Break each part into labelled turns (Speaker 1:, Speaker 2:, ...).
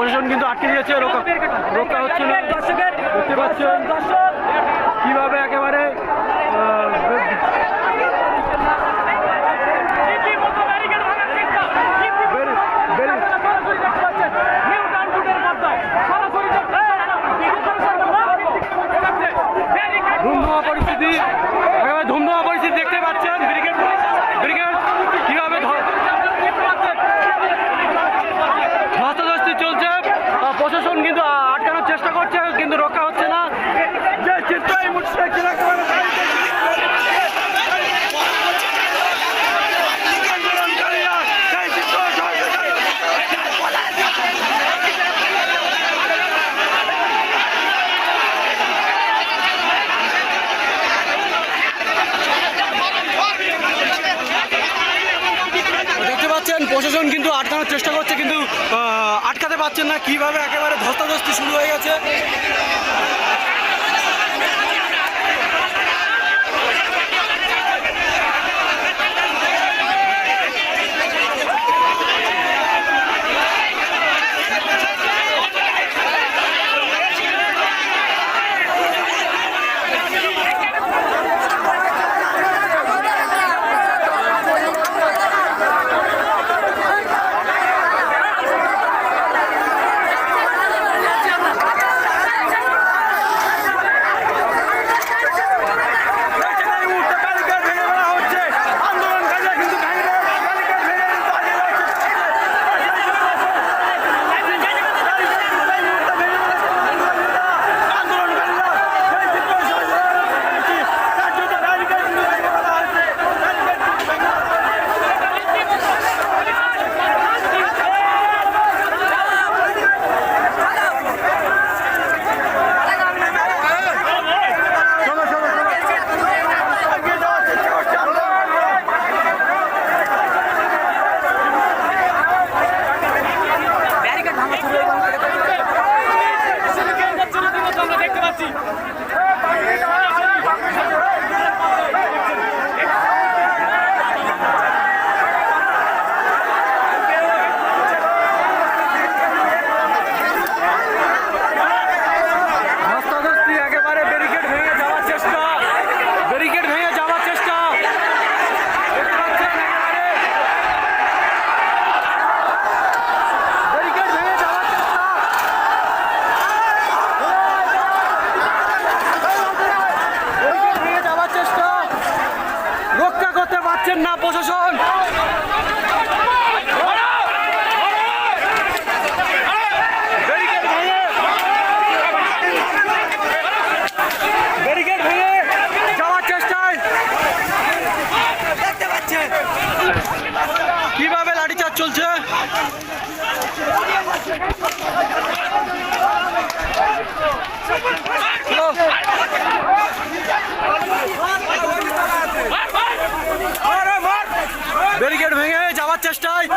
Speaker 1: প্রশাসন কিন্তু আটকে দিয়েছে, রক্ষা হচ্ছে না। দেখতে পাচ্ছেন কিভাবে একেবারে ধুমধুমা পরিস্থিতি, একেবারে ধুমধুমা পরিস্থিতি দেখতে পাচ্ছেন। ব্রিগেড কিভাবে ধস্তাধস্তি চলছে, প্রশাসন কিন্তু আটকানোর চেষ্টা করছে কিন্তু রক্ষা হচ্ছে না। যে চিত্র এই মুহূর্তে প্রশাসন কিন্তু আটকানোর চেষ্টা করছে কিন্তু আটকাতে পারছেন না। কিভাবে একেবারে ধস্তাধস্তি শুরু হয়ে গেছে। না প্রশাসন ব্যারিকেড ভেঙে যাওয়ার চেষ্টায় দেখতে পাচ্ছেন কিভাবে লাঠিচার্জ চলছে। ব্যারিকেড ভেঙে যাওয়ার চেষ্টায়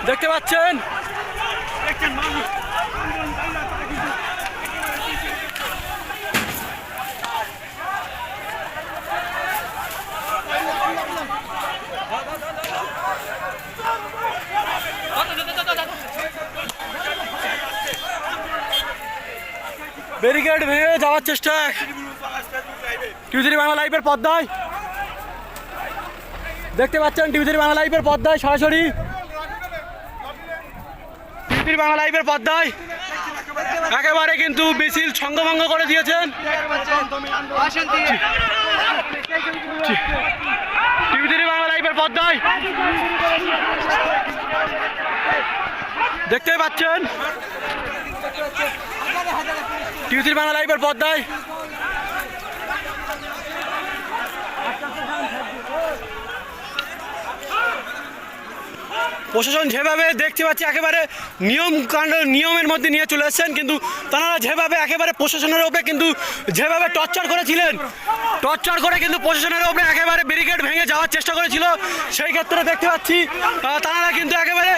Speaker 1: দেখতে পাচ্ছেন ব্যারিকেড ভেঙে যাওয়ার চেষ্টা টিভি বাংলা লাইভের পর্দায় দেখতে পাচ্ছেন। টিভি বাংলা লাইভের পর্দায় সরাসরি টিভি বাংলা লাইভের পর্দায় একেবারে কিন্তু মিছিল ছঙ্গভঙ্গ করে দিয়েছেন। টিভি বাংলা লাইভের পর্দায় দেখতে পাচ্ছেন। টিভি বাংলা লাইভের পর্দায় প্রশাসন যেভাবে দেখতে পাচ্ছি একেবারে নিয়মের মধ্যে নিয়ে চলে এসেছেন, কিন্তু তারা যেভাবে একেবারে প্রশাসনের উপরে কিন্তু যেভাবে টর্চার করেছিলেন, টর্চার করে কিন্তু প্রশাসনের উপরে একেবারে ব্যারিকেড ভেঙে যাওয়ার চেষ্টা করেছিল, সেই ক্ষেত্রে দেখতে পাচ্ছি তারা কিন্তু একেবারে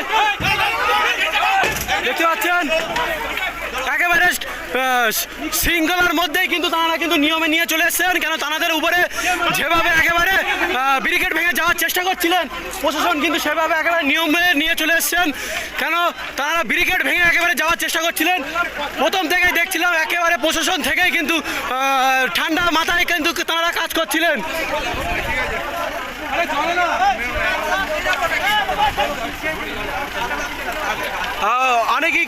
Speaker 1: শৃঙ্খলার মধ্যেই কিন্তু তারা কিন্তু নিয়মে নিয়ে চলে এসেছেন। কেন তাদের উপরে যেভাবে একেবারে ব্যারিকেড ভেঙে যাওয়ার চেষ্টা করছিলেন প্রশাসন কিন্তু সেভাবে একেবারে নিয়মে নিয়ে চলে এসেছেন। কেন তারা ব্যারিকেড ভেঙে একেবারে যাওয়ার চেষ্টা করছিলেন। প্রথম থেকেই দেখছিলাম একেবারে প্রশাসন থেকেই কিন্তু ঠান্ডা মাথায় কিন্তু তারা কাজ করছিলেন। অনেকেই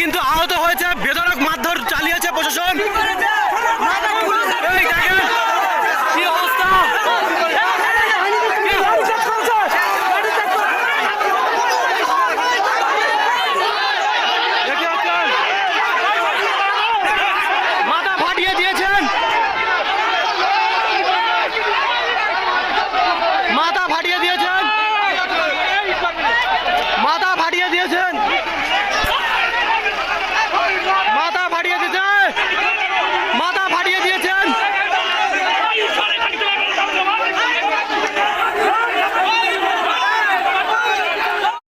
Speaker 1: কিন্তু আহত হয়েছে, বেধড়ক মারধর চালিয়েছে প্রশাসন। এই দেখেন